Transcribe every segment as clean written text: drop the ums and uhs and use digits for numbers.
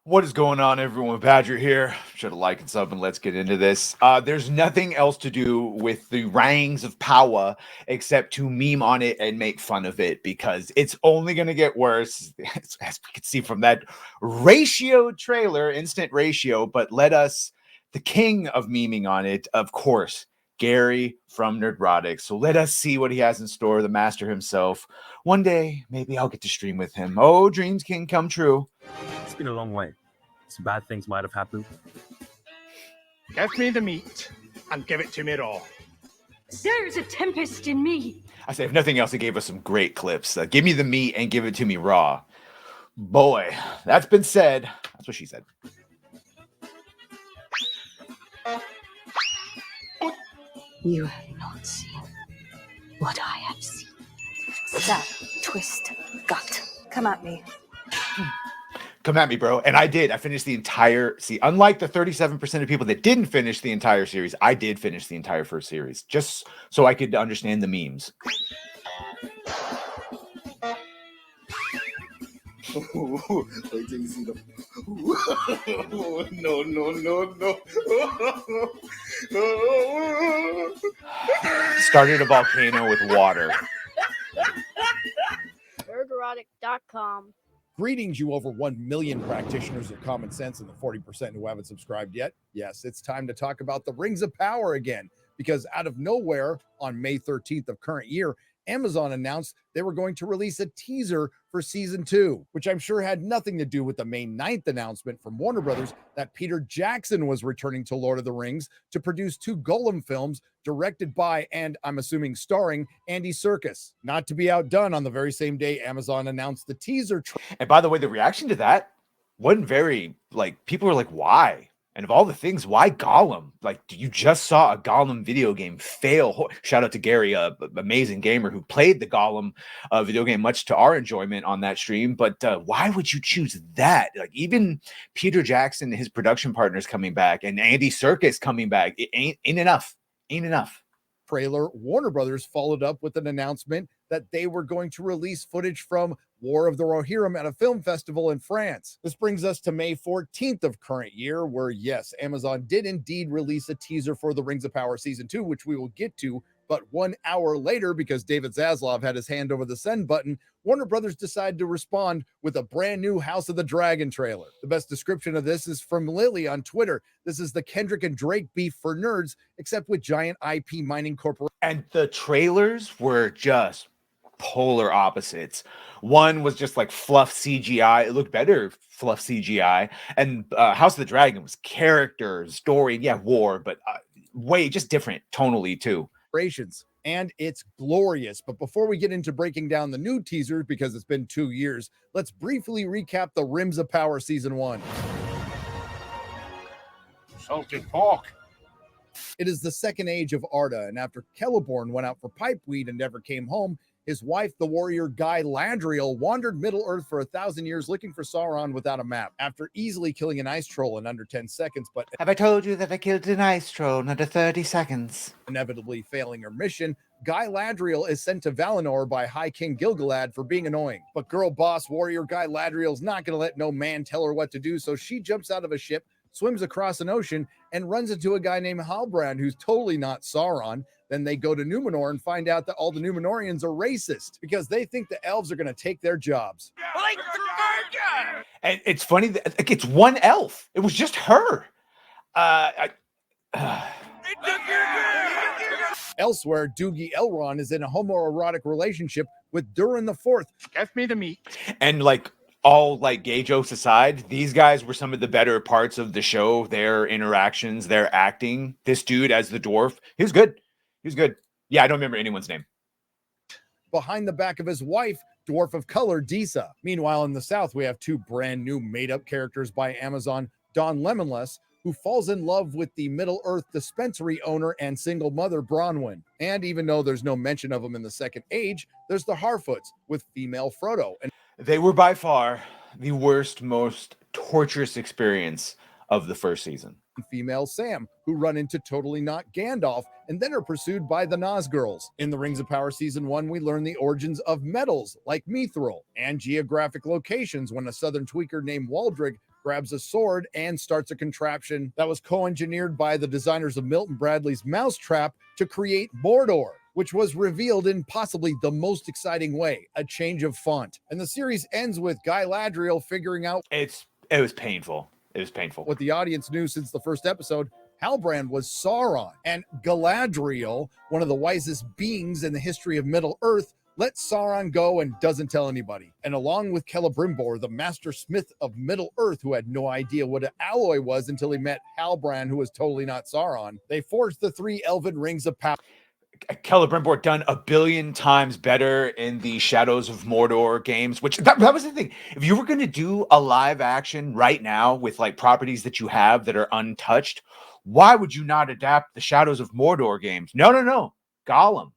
What is going on, everyone? Badger here. Should have liked and sub, and let's get into this. There's nothing else to do with the Rings of Power except to meme on it and make fun of it because it's only going to get worse, as we can see from that ratio trailer, instant ratio. But let us, the king of memeing on it, of course, Gary from Nerdrotic. So let us see what he has in store, the master himself. One day, maybe I'll get to stream with him. Oh, dreams can come true. It's been a long way. Some bad things might have happened. Give me the meat and give it to me raw. There's a tempest in me. I say, if nothing else, it gave us some great clips. Give me the meat and give it to me raw. Boy, that's been said. That's what she said. You have not seen what I have seen. Stab, twist, gut. Come at me. Come at me, bro. And I did. I finished the entire unlike the 37% of people that didn't finish the entire series, I did finish the entire first series just so I could understand the memes. Wait till you see them. No. Started a volcano with water. Nerdrotic.com. Greetings, you over 1 million practitioners of common sense and the 40% who haven't subscribed yet. Yes, it's time to talk about the Rings of Power again, because out of nowhere on May 13th of current year, Amazon announced they were going to release a teaser for season 2, which I'm sure had nothing to do with the May 9th announcement from Warner Brothers that Peter Jackson was returning to Lord of the Rings to produce 2 Gollum films directed by, and I'm assuming starring, Andy Serkis. Not to be outdone, on the very same day Amazon announced the teaser. And by the way, the reaction to that wasn't very, people were like, why? And of all the things, why Gollum? You just saw a Gollum video game fail. Shout out to Gary, amazing gamer who played the Gollum video game, much to our enjoyment on that stream. But why would you choose that? Even Peter Jackson, his production partners coming back, and Andy Serkis coming back, it ain't enough. Ain't enough. Trailer, Warner Brothers followed up with an announcement that they were going to release footage from War of the Rohirrim at a film festival in France. This brings us to May 14th of current year, where yes, Amazon did indeed release a teaser for the Rings of Power Season 2, which we will get to. But 1 hour later, because David Zaslav had his hand over the send button, Warner Brothers decided to respond with a brand new House of the Dragon trailer. The best description of this is from Lily on Twitter. This is the Kendrick and Drake beef for nerds, except with giant IP mining corporations. And the trailers were just polar opposites. One was just like fluff CGI. It looked better fluff CGI. And House of the Dragon was character, story, yeah, war, but way just different tonally too. And it's glorious. But before we get into breaking down the new teasers, because it's been 2 years, let's briefly recap the Rings of Power Season 1. Salted pork. It is the second age of Arda, and after Celeborn went out for pipeweed and never came home, his wife, the warrior Galadriel, wandered Middle-earth for 1,000 years looking for Sauron without a map, after easily killing an ice troll in under 10 seconds, but have I told you that I killed an ice troll in under 30 seconds? Inevitably failing her mission, Galadriel is sent to Valinor by High King Gilgalad for being annoying. But girl boss warrior Galadriel's not going to let no man tell her what to do, so she jumps out of a ship, swims across an ocean, and runs into a guy named Halbrand who's totally not Sauron. Then they go to Numenor and find out that all the Numenorians are racist because they think the elves are going to take their jobs. And it's funny that it's one elf. It was just her. Elsewhere, Doogie Elrond is in a homoerotic relationship with Durin IV. Give me the meat. And all gay jokes aside, these guys were some of the better parts of the show. Their interactions, their acting. This dude as the dwarf, he was good. He was good. Yeah, I don't remember anyone's name. Behind the back of his wife, dwarf of color, Disa. Meanwhile, in the South, we have 2 brand new made-up characters by Amazon. Don Lemonless, who falls in love with the Middle-earth dispensary owner and single mother, Bronwyn. And even though there's no mention of them in the Second Age, there's the Harfoots with female Frodo. And they were by far the worst, most torturous experience of the first season. Female Sam, who run into totally not Gandalf and then are pursued by the Nazgûls. In the Rings of Power Season 1, we learn the origins of metals like mithril and geographic locations when a southern tweaker named Waldrig grabs a sword and starts a contraption that was co-engineered by the designers of Milton Bradley's Mousetrap to create Mordor, which was revealed in possibly the most exciting way, a change of font. And the series ends with Galadriel figuring out It was painful. It was painful. what the audience knew since the first episode. Halbrand was Sauron, and Galadriel, one of the wisest beings in the history of Middle-earth, lets Sauron go and doesn't tell anybody. And along with Celebrimbor, the master smith of Middle-earth, who had no idea what an alloy was until he met Halbrand, who was totally not Sauron, they forged the 3 elven rings of power. Celebrimbor done a billion times better in the Shadows of Mordor games, which that was the thing. If you were going to do a live action right now with like properties that you have that are untouched, why would you not adapt the Shadows of Mordor games? No. Gollum.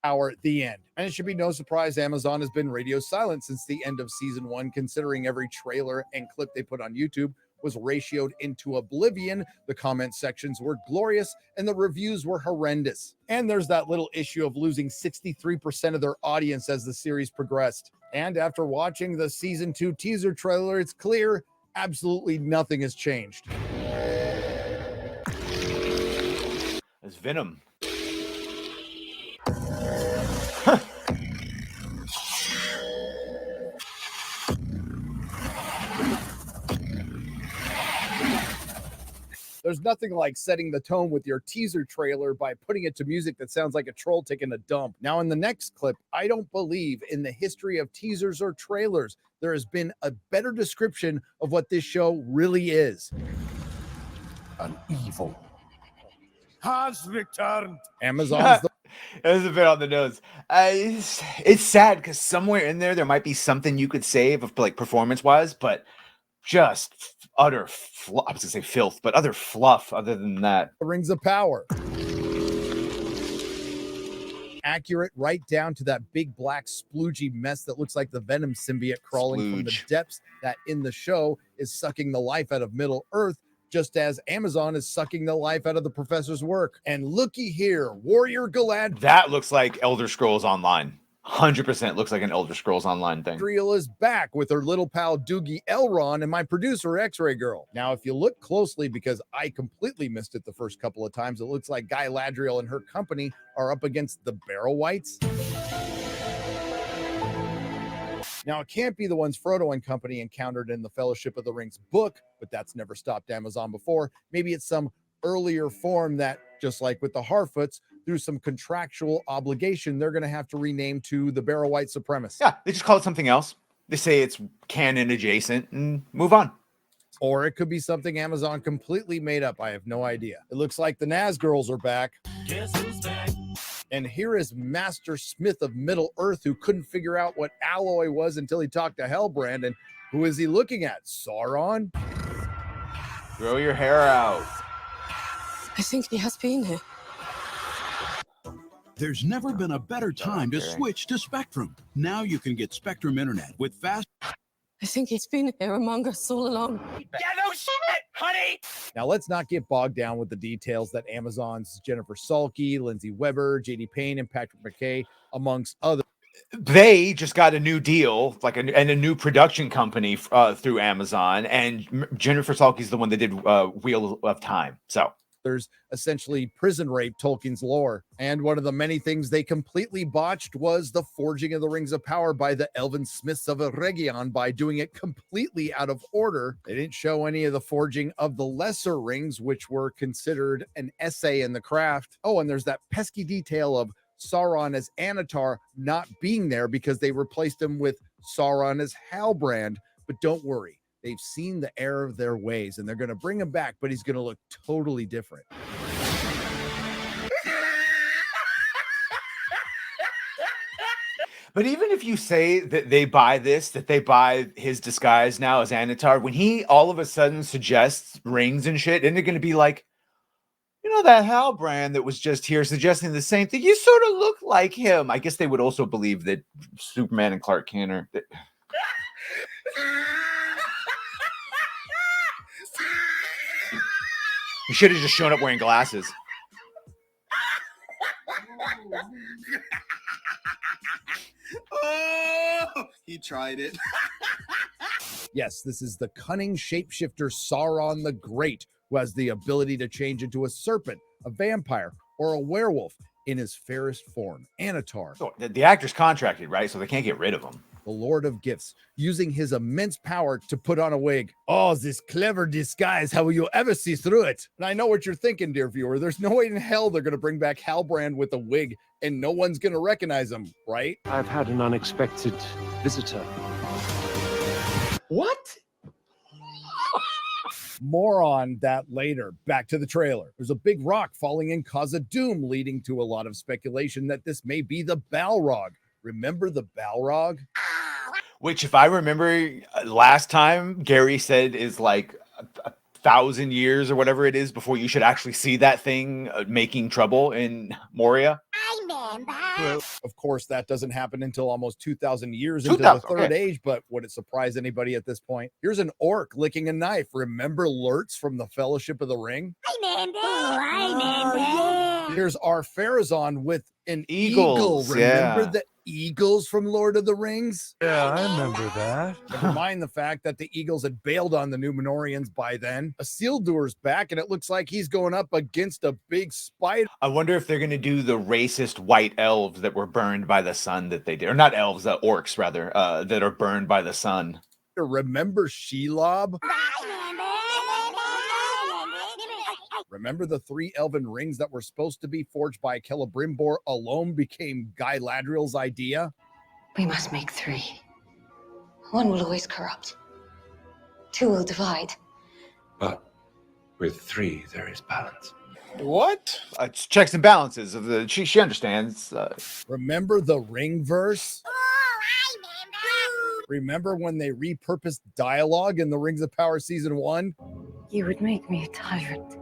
Hour at the end. And it should be no surprise Amazon has been radio silent since the end of season 1, considering every trailer and clip they put on YouTube was ratioed into oblivion. The comment sections were glorious and the reviews were horrendous. And there's that little issue of losing 63% of their audience as the series progressed. And after watching the season 2 teaser trailer, it's clear absolutely nothing has changed. It's Venom. There's nothing like setting the tone with your teaser trailer by putting it to music that sounds like a troll taking a dump. Now, in the next clip, I don't believe in the history of teasers or trailers there has been a better description of what this show really is. An evil has returned. Amazon's the It was a bit on the nose. It's sad because somewhere in there might be something you could save of like performance-wise, but just utter I was gonna say filth, but other fluff other than that. Rings of Power. Accurate right down to that big black sploogey mess that looks like the Venom symbiote crawling from the Splooge. depths that in the show is sucking the life out of Middle-earth, just as Amazon is sucking the life out of the professor's work. And looky here, Warrior Galadriel That looks like Elder Scrolls Online. 100% looks like an Elder Scrolls Online thing. is back with her little pal Doogie Elrond and my producer X-Ray Girl. Now, if you look closely, because I completely missed it the first couple of times, it looks like Galadriel and her company are up against the Barrow Whites. Now, it can't be the ones Frodo and company encountered in the Fellowship of the Rings book, but that's never stopped Amazon before. Maybe it's some earlier form that, just like with the Harfoots, through some contractual obligation, they're going to have to rename to the Barrow White Supremacists. Yeah, they just call it something else. They say it's canon adjacent and move on. Or it could be something Amazon completely made up. I have no idea. It looks like the Naz girls are back. Guess who's back? And here is Master Smith of Middle-earth, who couldn't figure out what alloy was until he talked to Halbrand. And who is he looking at? Sauron? Grow your hair out. I think he has been here. There's never been a better time to Okay. switch to Spectrum. Now you can get Spectrum Internet with fast. I think he's been here among us all along. Now, let's not get bogged down with the details that Amazon's Jennifer Salke, Lindsay Weber, JD Payne, and Patrick McKay, amongst others, They just got a new deal, like and a new production company through Amazon, and Jennifer Salke's the one that did Wheel of Time. So essentially prison rape Tolkien's lore. And one of the many things they completely botched was the forging of the Rings of Power by the Elven Smiths of Eregion by doing it completely out of order. They didn't show any of the forging of the lesser rings, which were considered an essay in the craft. Oh, and there's that pesky detail of Sauron as Anatar not being there because they replaced him with Sauron as Halbrand. But don't worry. They've seen the error of their ways, and they're going to bring him back, but he's going to look totally different. But even if you say that they buy this, that they buy his disguise now as Anatar, when he all of a sudden suggests rings and shit, isn't it going to be like, you know, that Halbrand that was just here suggesting the same thing? You sort of look like him. I guess they would also believe that Superman and Clark Kent are... He should have just shown up wearing glasses. Oh, he tried it. Yes, this is the cunning shapeshifter Sauron the Great, who has the ability to change into a serpent, a vampire, or a werewolf in his fairest form, Anatar. So the actor's contracted, right? So they can't get rid of him. The Lord of Gifts, using his immense power to put on a wig. Oh, this clever disguise. How will you ever see through it? And I know what you're thinking, dear viewer. There's no way in hell they're going to bring back Halbrand with a wig and no one's going to recognize him, right? I've had an unexpected visitor. What? More on that later. Back to the trailer. There's a big rock falling in Khazad-dûm, leading to a lot of speculation that this may be the Balrog. Remember the Balrog? Which, if I remember last time, Gary said is like 1,000 years or whatever it is before you should actually see that thing making trouble in Moria. Of course, that doesn't happen until almost 2,000 years into the Third Age, but would it surprise anybody at this point? Here's an orc licking a knife. Remember Lurtz from the Fellowship of the Ring? Here's Ar-Pharazôn with an eagle. Remember the eagles from Lord of the Rings? Yeah, I remember that. Never mind the fact that the eagles had bailed on the Númenóreans by then. Isildur's back, and it looks like he's going up against a big spider. I wonder if they're going to do the racist white elves that were burned by the sun that they did. Or not elves, orcs, rather, that are burned by the sun. Remember Shelob? Remember the 3 elven rings that were supposed to be forged by Celebrimbor alone became Galadriel's idea? We must make 3. 1 will always corrupt. 2 will divide. But with 3, there is balance. What? It's checks and balances of the. She understands. Remember the ring verse? Remember when they repurposed dialogue in the Rings of Power Season 1? You would make me a tyrant.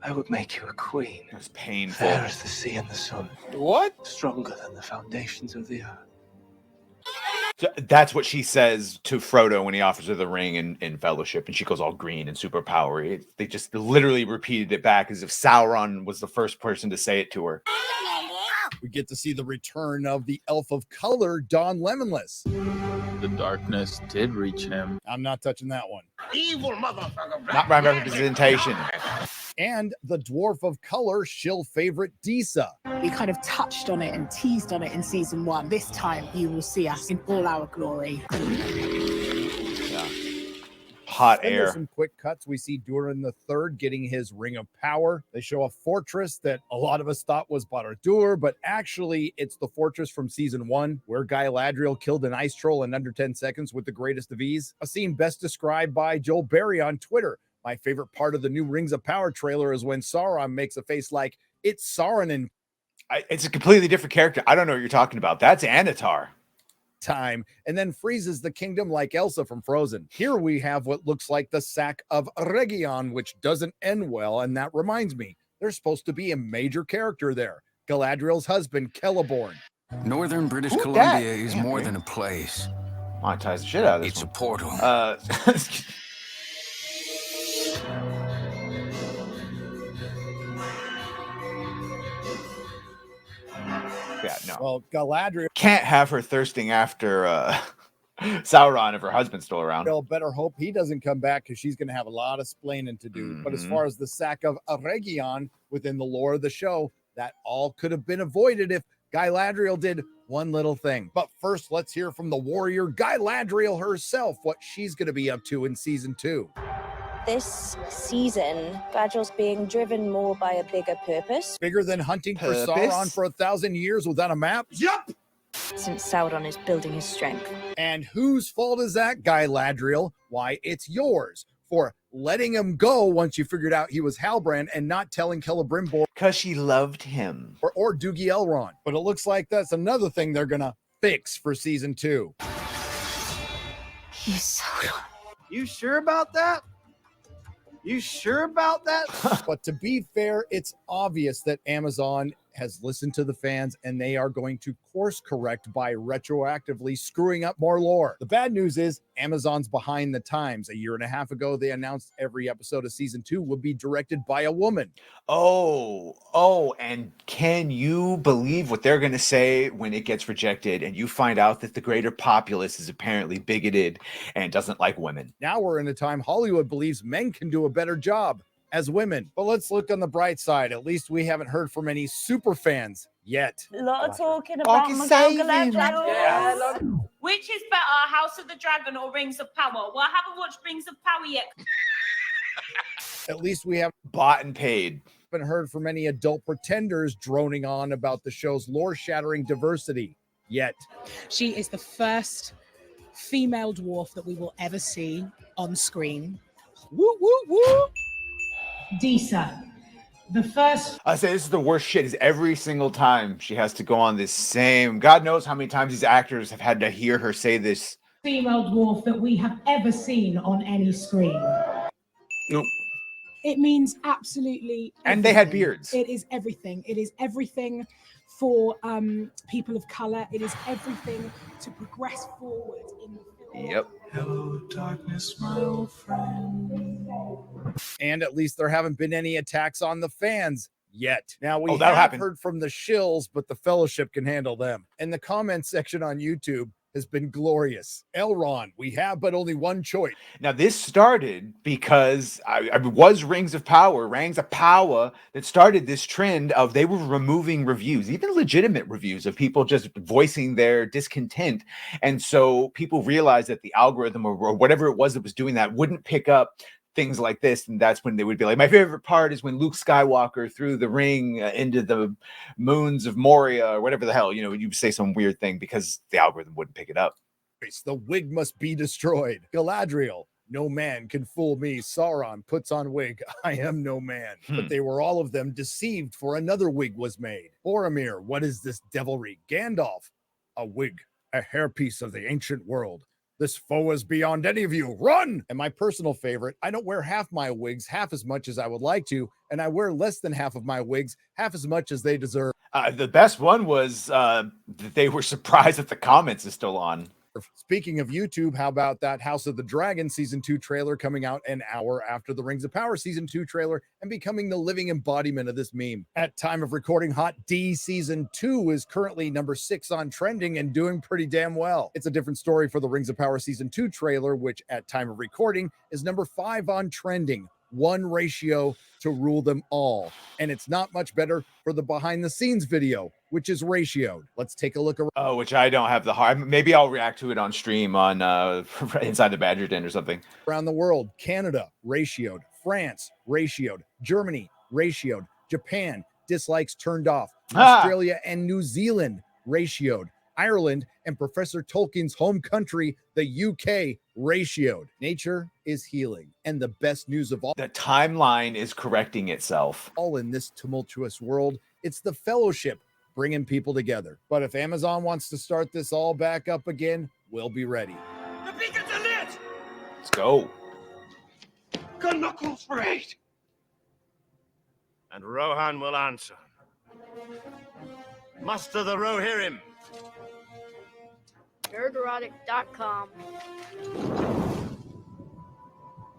I would make you a queen. It was painful. Fair as the sea and the sun. What? Stronger than the foundations of the earth. That's what she says to Frodo when he offers her the ring in Fellowship, and she goes all green and super powery. They just literally repeated it back as if Sauron was the first person to say it to her. We get to see the return of the Elf of Color, Don Lemonless. The darkness did reach him. I'm not touching that one. Evil motherfucker. Not my representation. And the Dwarf of Color, shill favorite Disa. We kind of touched on it and teased on it in season 1. This time you will see us in all our glory. Yeah. Hot and air. There's some quick cuts. We see Durin the Third getting his Ring of Power. They show a fortress that a lot of us thought was Barad-dûr, but actually it's the fortress from season 1 where Galadriel killed an ice troll in under 10 seconds with the greatest of ease. A scene best described by Joel Berry on Twitter. My favorite part of the new Rings of Power trailer is when Sauron makes a face like it's Sauron in it's a completely different character. I don't know what you're talking about. That's Anatar. Time, and then freezes the kingdom like Elsa from Frozen. Here we have what looks like the sack of Region, which doesn't end well, and that reminds me, there's supposed to be a major character there. Galadriel's husband, Celeborn. Northern British Columbia is more than a place. Monetize the shit out of this. It's a portal. Yeah, no. Well, Galadriel can't have her thirsting after Sauron if her husband's still around. Well, better hope he doesn't come back because she's going to have a lot of splaining to do. But as far as the sack of Region within the lore of the show, that all could have been avoided if Galadriel did one little thing. But first, let's hear from the warrior Galadriel herself, what she's going to be up to in season 2. This season, Galadriel's being driven more by a bigger purpose. Bigger than hunting for Sauron for 1,000 years without a map? Yup! Since Sauron is building his strength. And whose fault is that, Galadriel? Why, it's yours for letting him go once you figured out he was Halbrand and not telling Celebrimbor. Because she loved him. Or Doogie Elrond. But it looks like that's another thing they're going to fix for season 2. He's Sauron. You sure about that? You sure about that? But to be fair, it's obvious that Amazon has listened to the fans, and they are going to course correct by retroactively screwing up more lore. The bad news is Amazon's behind the times. A year and a half ago, they announced every episode of season 2 would be directed by a woman. And can you believe what they're going to say when it gets rejected and you find out that the greater populace is apparently bigoted and doesn't like women? Now we're in a time Hollywood believes men can do a better job as women. But let's look on the bright side. At least we haven't heard from any super fans yet. A lot of talking about Yeah. Which is better, House of the Dragon or Rings of Power? Well, I haven't watched Rings of Power yet. At least we have bought and paid. Haven't heard from any adult pretenders droning on about the show's lore-shattering diversity yet. She is the first female dwarf that we will ever see on screen. Woo, woo, woo! Disa, the first. I say this is the worst shit. Is every single time she has to go on this same. God knows how many times these actors have had to hear her say this. Female dwarf that we have ever seen on any screen. Nope. It means absolutely everything. And they had beards. It is everything. It is everything for people of color. It is everything to progress forward in the film. Yep. Hello, darkness, my old friend. And at least there haven't been any attacks on the fans yet. Now we that'll have happen. heard from the shills, but the fellowship can handle them. And the comment section on YouTube has been glorious. Elrond, we have but only one choice. Now, this started because it was Rings of Power that started this trend of they were removing reviews, even legitimate reviews of people just voicing their discontent. And so people realized that the algorithm or whatever it was that was doing that wouldn't pick up things like this, and that's when they would be like, my favorite part is when Luke Skywalker threw the ring into the moons of Moria or whatever the hell, you say some weird thing because the algorithm wouldn't pick it up. The wig must be destroyed. Galadriel, no man can fool me. Sauron puts on wig. I am no man. But they were all of them deceived, for another wig was made. Boromir, what is this devilry? Gandalf, a wig, a hairpiece of the ancient world. This foe is beyond any of you. Run! And my personal favorite, I don't wear half my wigs half as much as I would like to, and I wear less than half of my wigs half as much as they deserve. The best one was that they were surprised that the comments is still on. Speaking of YouTube, how about that House of the Dragon Season 2 trailer coming out an hour after the Rings of Power Season 2 trailer and becoming the living embodiment of this meme? At time of recording, Hot D Season 2 is currently number 6 on trending and doing pretty damn well. It's a different story for the Rings of Power Season 2 trailer, which at time of recording is number 5 on trending. 1 ratio to rule them all. And it's not much better for the behind the scenes video, which is ratioed. Let's take a look around. Oh, which I don't have the heart. Maybe I'll react to it on stream on Inside the Badger Den or something. Around the world, Canada, ratioed. France, ratioed. Germany, ratioed. Japan, dislikes turned off. Australia and New Zealand, ratioed. Ireland and Professor Tolkien's home country, the UK, ratioed. Nature is healing. And the best news of all, the timeline is correcting itself. All in this tumultuous world, it's the Fellowship bringing people together. But if Amazon wants to start this all back up again, we'll be ready. The beacons are lit! Let's go. Gun knuckles for 8. And Rohan will answer. Muster the Rohirrim. Nerdrotic.com.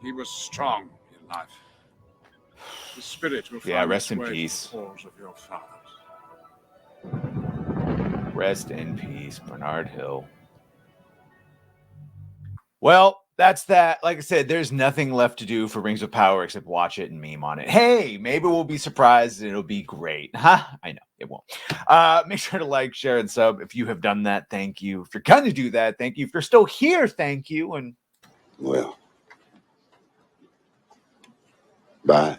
He was strong in life. The spirit will find rest its in way to peace. the halls of your fathers. Rest in peace, Bernard Hill. Well, that's that. Like I said, there's nothing left to do for Rings of Power except watch it and meme on it. Hey, maybe we'll be surprised and it'll be great. I know, it won't. Make sure to like, share, and sub. If you have done that, thank you. If you're going to do that, thank you. If you're still here, thank you. And well, bye.